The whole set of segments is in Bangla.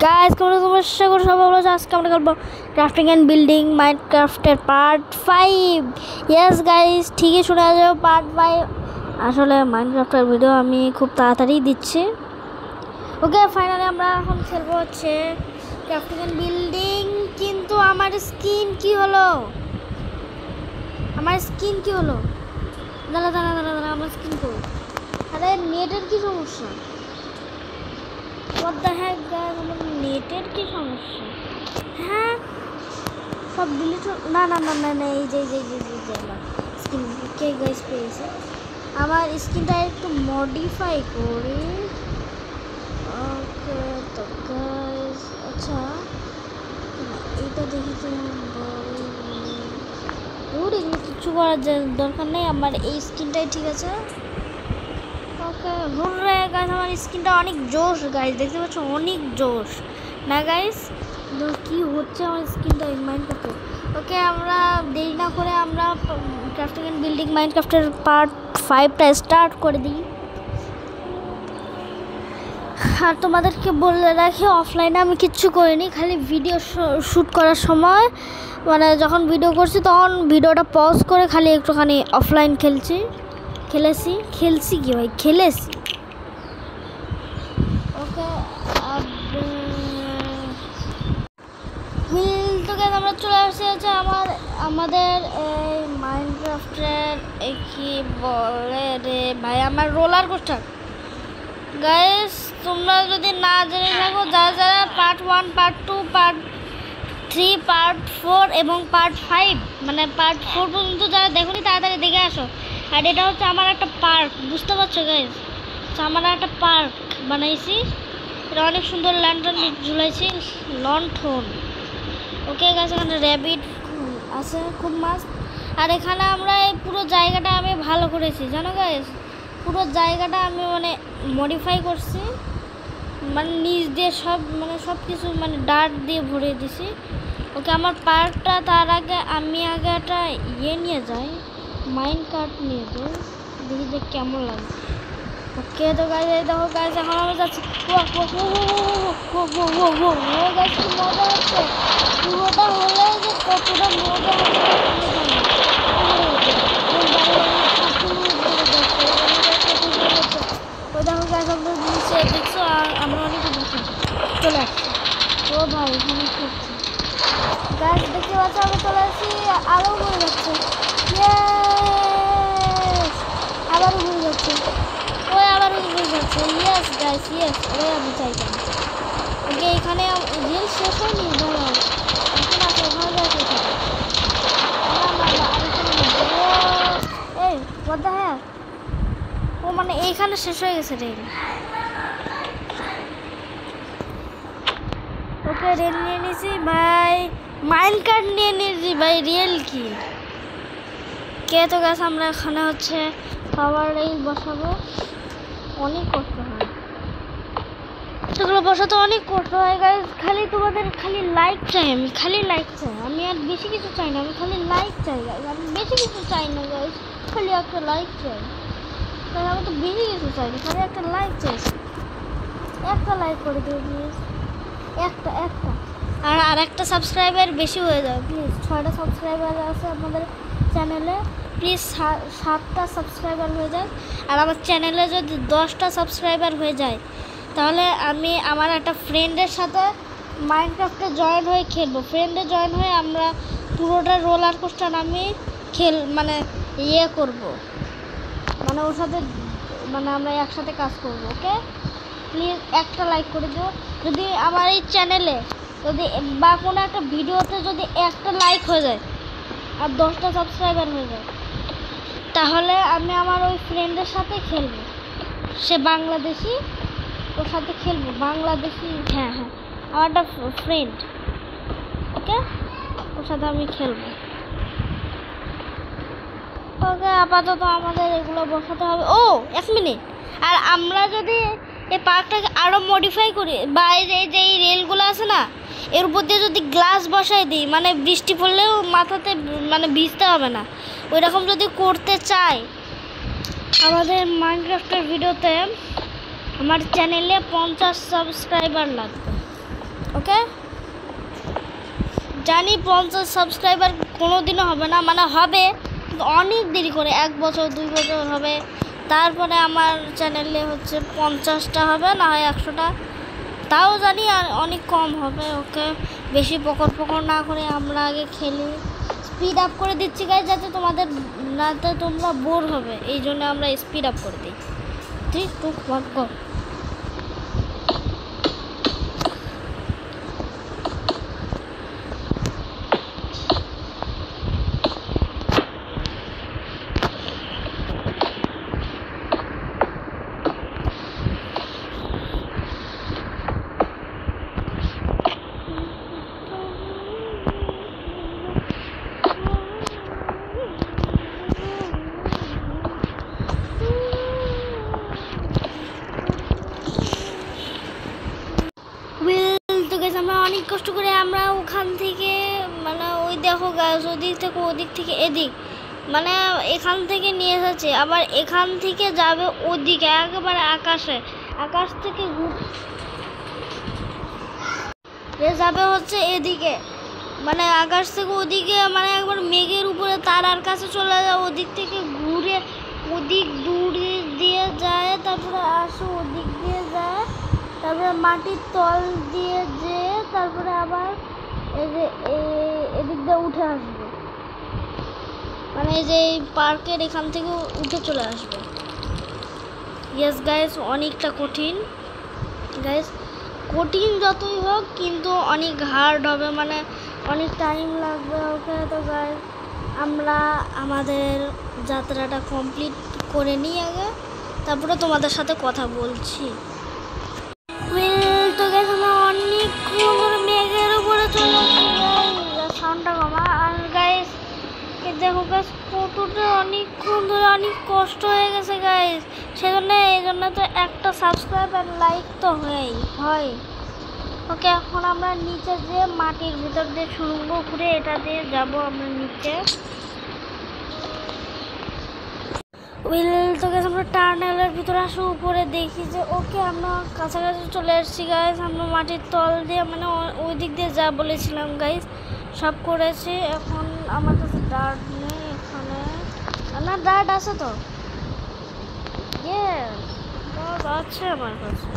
গাইস তোমরা সমস্যা করে সবাই বলো আজকে আমরা করবো ক্রাফটিং অ্যান্ড বিল্ডিং মাইনক্রাফটের পার্ট 5। ইয়েস গাইস, ঠিকই শুনে যাও, পার্ট 5। আসলে মাইনক্রাফটের ভিডিও আমি খুব তাড়াতাড়ি দিচ্ছি। ওকে, ফাইনালি আমরা এখন খেলবো হচ্ছে ক্রাফটিং অ্যান্ড বিল্ডিং। কিন্তু আমার স্কিন কি হলো? দাঁড়া, আমার স্কিন কই? আরে নেটের কি সমস্যা? What the heck guys, আমার নেটের কি সমস্যা? হ্যাঁ, সব ডিলিট না এই যে আমার স্কিন কে গাইস পেয়েছে। আমার স্কিনটা একটু মডিফাই করি। ওকে তো গাইস, আচ্ছা এটা দেখি তো এগুলো কিছু করার দরকার নেই, আমার এই স্কিনটাই ঠিক আছে। ওকে হুররে গাইস, আমার স্কিনটা অনেক জোশ গাইস, দেখতে পাচ্ছ অনেক জোশ না গাইস? কি হচ্ছে আমার স্কিনটা মাইনক্রাফটে। ওকে, আমরা দেরি না করে আমরা ক্রাফটিং অ্যান্ড বিল্ডিং মাইনক্রাফটের পার্ট 5টা স্টার্ট করে দিই। আর তোমাদেরকে বলে রাখি, অফলাইনে আমি কিচ্ছু করিনি, খালি ভিডিও শ্যুট করার সময় মানে যখন ভিডিও করছি তখন ভিডিওটা পজ করে খালি একটুখানি অফলাইন খেলছি কি ভাই খেলেছি। ওকে তো আমরা চলে আসছি হচ্ছে আমাদের এই মাইনক্রাফটের কি বলে রে ভাই, আমার রোলার কোস্টার। গাইস তোমরা যদি না জেনে থাকো, যারা পার্ট 1 পার্ট 2 পার্ট 3 পার্ট 4 এবং পার্ট 5 মানে পার্ট 4 পর্যন্ত যারা দেখোনি তাড়াতাড়ি দেখে আসো। আর এটা হচ্ছে আমার একটা পার্ক, বুঝতে পারছো গাইস? আমার একটা পার্ক বানাইছি, এটা অনেক সুন্দর ল্যান্টার্ন ঝুলাইছি, লন্ঠন। ওকে গাইস, এখানে র্যাবিট আছে খুব মাস্ট। আর এখানে আমরা এই পুরো জায়গাটা আমি ভালো করেছি জানো গাইস, পুরো জায়গাটা আমি মানে মডিফাই করছি, মানে নিচ দিয়ে সব কিছু মানে ডার্ট দিয়ে ভরে দিছি। ওকে, আমার পার্কটা তার আগে আমি একটা নিয়ে যাই, মাইন কার্ট নিয়ে যাই, দেখি যে কেমন লাগে। ওকে তো গাইস, এই দেখো গাইস, এখন আমরা যাচ্ছি। গাইস কি মজা হচ্ছে, পুরোটা হলে যে কতটা মজা হচ্ছে। ওই দেখো গাইস, আমরা নিচে দেখছো আর আমরা অনেক দেখছি চলে আসছি। ও ভাই এখানে করছি গাইস, দেখতে পাচ্ছ আমি চলে আসছি, আরও ঘুরে যাচ্ছে, আবারও ঘুরে যাচ্ছে, আবারও ঘুরে যাচ্ছে। ইয়েস গাইস, ইয়েস, ওই আমি চাইতাম। ওকে, এখানে রিল শেষ হয়নি, ধরো এখন আছে ওখানে যাচ্ছে। এই কথা হ্যাঁ, ও মানে এইখানে শেষ হয়ে গেছে রেল। ওকে, রেল নিয়ে নিয়েছি ভাই, মাইন কার্ড নিয়ে নিয়েছি ভাই, রিয়েল কি কে তো গাছ। আমরা এখানে হচ্ছে পাওয়ার রেল বসাবো, অনেক কষ্ট হয় সেগুলো বসাতে, অনেক কষ্ট হয় গাইস। খালি তোমাদের খালি লাইক চাই, আমি খালি লাইক চাই, আমি আর বেশি কিছু চাই না, আমি খালি লাইক চাই গাইস, আমি বেশি কিছু চাই না গাইস, খালি একটা লাইক চাই। আমি তো বেশি কিছু চাই না, খালি একটা লাইক চাই, একটা লাইক করে দিও প্লিজ, একটা আর একটা সাবস্ক্রাইবার বেশি হয়ে যাবে প্লিজ। 6টা সাবস্ক্রাইবার আছে আমাদের চ্যানেলে, প্লিজ 7টা সাবস্ক্রাইবার হয়ে যায়। আর আমার চ্যানেলে যদি 10টা সাবস্ক্রাইবার হয়ে যায় তাহলে আমি আমার একটা ফ্রেন্ডের সাথে মাইনক্রাফটে জয়েন হয়ে খেলবো। ফ্রেন্ডে জয়েন হয়ে আমরা পুরোটা রোলার কোস্টার আমি মানে করব, মানে ওর সাথে মানে আমরা একসাথে কাজ করব। ওকে প্লিজ একটা লাইক করে দিও। যদি আমার এই চ্যানেলে যদি বা কোনো একটা ভিডিওতে যদি একটা লাইক হয়ে যায় আর 10টা সাবস্ক্রাইবার হয়ে যায় তাহলে আমি আমার ওই ফ্রেন্ডের সাথে খেলবো, সে বাংলাদেশি, ওর সাথে খেলবো বাংলাদেশি। হ্যাঁ আমার একটা ফ্রেন্ড, ওকে ওর সাথে আমি খেলবো। ওকে, আপাতত আমাদের এগুলো বসাতে হবে। ও 1 মিনিট, আর আমরা যদি এই পার্কটাকে আরও মডিফাই করি বা এই যে এই রেলগুলো আছে না, এর উপর দিয়ে যদি গ্লাস বসাই দিই, মানে বৃষ্টি পড়লেও মাথাতে মানে ভিজতে হবে না, ওই রকম যদি করতে চাই আমাদের মাইনক্রাফটের ভিডিওতে আমার চ্যানেলে 50 সাবস্ক্রাইবার লাগবে। ওকে, জানি 50 সাবস্ক্রাইবার কোনোদিনও হবে না, মানে হবে কিন্তু অনেক দেরি করে, 1 বছর 2 বছর হবে, তারপরে আমার চ্যানেলে হচ্ছে 50টা হবে, না হয় 100টা, তাও জানি আর অনেক কম হবে। ওকে, বেশি পকর না করে আমরা আগে খেলি। স্পিড আপ করে দিচ্ছি গাইস, যাতে তোমরা বোর হবে, এই জন্য আমরা স্পিড আপ করে দিই। 3 2 1 গো। আমরা অনেক কষ্ট করে আমরা ওখান থেকে, মানে ওই দেখো গাছ, ওদিক থেকে এদিক, মানে এখান থেকে নিয়ে এসেছে, আবার এখান থেকে যাবে ওদিকে একেবারে আকাশ থেকে যাবে হচ্ছে এদিকে, মানে আকাশ থেকে ওদিকে, মানে একবার মেঘের উপরে তারার কাছে চলে যায়, ওদিক থেকে ঘুরে ওদিক দূর দিয়ে যায়, তারপরে আসে ওদিক দিয়ে যায়, তারপরে মাটির তল দিয়ে যেয়ে তারপরে আবার এই যে এদিক দিয়ে উঠে আসবে, মানে এই যে পার্কের এখান থেকে উঠে চলে আসবে। ইয়েস গাইস, অনেকটা কঠিন গাইস, কঠিন যতই হোক কিন্তু অনেক হার্ড হবে, মানে অনেক টাইম লাগবে। ওকে, তো গাইস আমরা আমাদের যাত্রাটা কমপ্লিট করে নিই আগে, তারপরে তোমাদের সাথে কথা বলছি। তো গাইস আমরা অনেকক্ষণ ধরে মেঘের উপরে চলে সাউন্ডটা কমা, আর গাইস দেখো গাইস কতটা অনেকক্ষণ ধরে অনেক কষ্ট হয়ে গেছে গাইস, এই জন্য তো একটা সাবস্ক্রাইব আর লাইক তো হয়। ওকে, এখন আমরা নিচে যে মাটির ভিতর দিয়ে সুড়ঙ্গ ঘুরে এটা দিয়ে যাব আমরা নিচে। তো গাইস আমরা টানেলের ভিতরে আসে, উপরে দেখি যে ওকে আমরা কাছাকাছি চলে এসেছি গাইস, আমরা মাটির তল দিয়ে, মানে ওই দিক দিয়ে যা বলেছিলাম গাইস সব করেছি। এখন আমার কাছে ডার্ট নেই, এখানে না ডার্ট আছে তো, ডার্ট আছে আমার কাছে।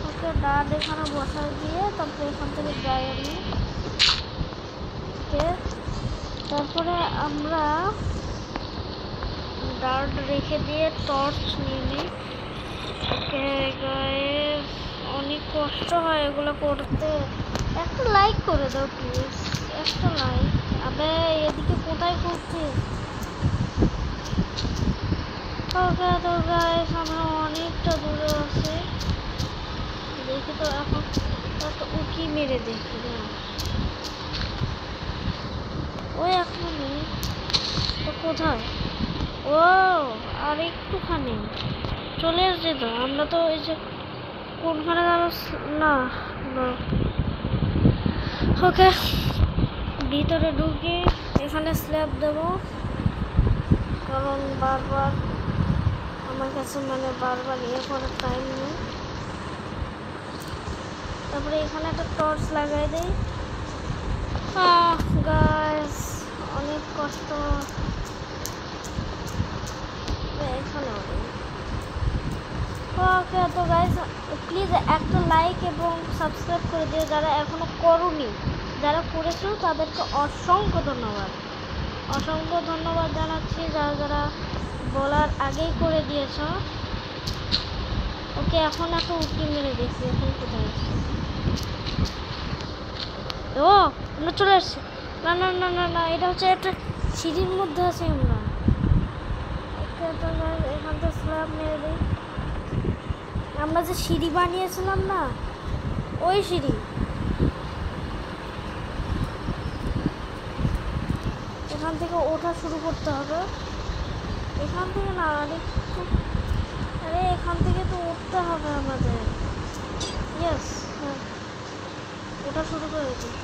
ওকে, ডার্ট এখানে বসাই দিয়ে তারপরে এখান থেকে যাই আমি। ওকে, তারপরে আমরা ডার্ট রেখে দিয়ে টর্চ নিয়ে নিই। ওকে গাইস, অনেক কষ্ট হয় এগুলো করতে, একটা লাইক করে দাও প্লিজ, একটা লাইক। আবে এদিকে কোথায় করছিস? ওকে, তো গাইস আমরা অনেকটা দূরে আছি, দেখি তো এখন একটা উকি মেরে দেখি না, ওই এখন নেই তো, কোথায়? ও আর একটুখানি চলে আসছে তো, আমরা তো এই যে কোনখানে গেল না। ওকে, ভিতরে ঢুকে এখানে স্ল্যাব দেবো, কারণ বারবার আমার কাছে, মানে বারবার ইয়ে করার টাইম নেই। তারপরে এখানে একটা টর্চ লাগাই দেই। গাইস অনেক কষ্ট, এখানে। ওকে, তো গাইস প্লিজ একটা লাইক এবং সাবস্ক্রাইব করে দিও যারা এখনো করোনি, যারা করেছো তাদেরকে অসংখ্য ধন্যবাদ জানাচ্ছি, যারা বলার আগেই করে দিয়েছ। ওকে, এখন একটা উঁকি মেরে দেখছি এখন কোথায় আছে। ও আমরা চলে আসছি, না এটা হচ্ছে একটা সিঁড়ির মধ্যে আছি আমরা। ওকে, তো এখান থেকে স্ল্যাব মেরে দিই, আমরা যে সিঁড়ি বানিয়েছিলাম না, ওই সিঁড়ি। এখান থেকে ওঠা শুরু করতে হবে, এখান থেকে না, আরে এখান থেকে তো উঠতে হবে আমাদের। ইয়েস, হ্যাঁ, ওঠা শুরু করে দিই।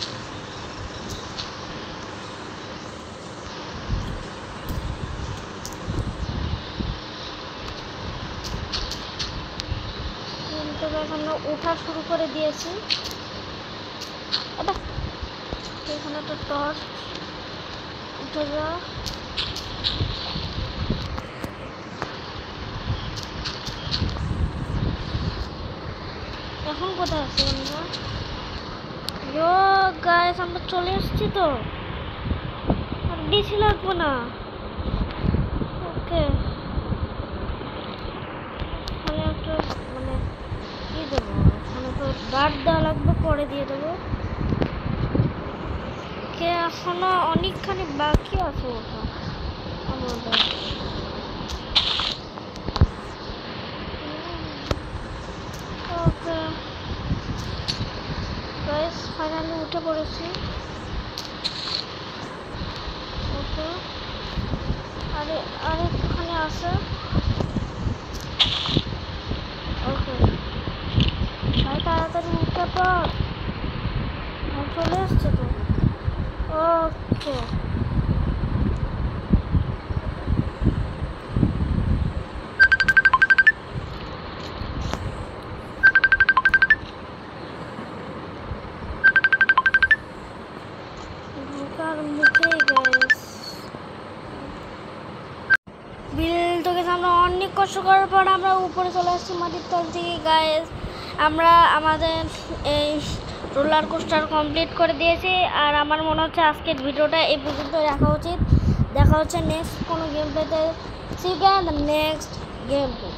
শুরু করে দিয়েছি। এটা এখানে একটা টর্চ, উঠে যা। এখন কোথায় আছি আমরা? ইয়ো গাইস, আমরা চলে এসেছি তো, আর বেশি লাগবে না। ওকে, মানে একটা মানে কি দেবো, মানে তো গার্ড দেওয়া লাগবে, পরে দিয়ে দেবো। কে এখনো অনেকখানি বাকি আছে ওটা আমাদের। ওকে গাইস, ফাইনালি উঠে পড়েছি। ওকে, আরে আরেকখানে আছে। ওকে ভাই, তাড়াতাড়ি উঠে পড়, চলে এসছে তো। ওকে ঢোকার মুখেই গাইস বিল তোকে আমরা অনেক কষ্ট করার পর আমরা উপরে চলে আসছি মাটির তল থেকে গাইস। আমরা আমাদের এই রোলার কোস্টার কমপ্লিট করে দিয়েছি। আর আমার মনে হচ্ছে আজকের ভিডিওটা এই পর্যন্ত রাখা উচিত। দেখা হচ্ছে নেক্সট কোনো গেম প্লেতে। See you in the next game play.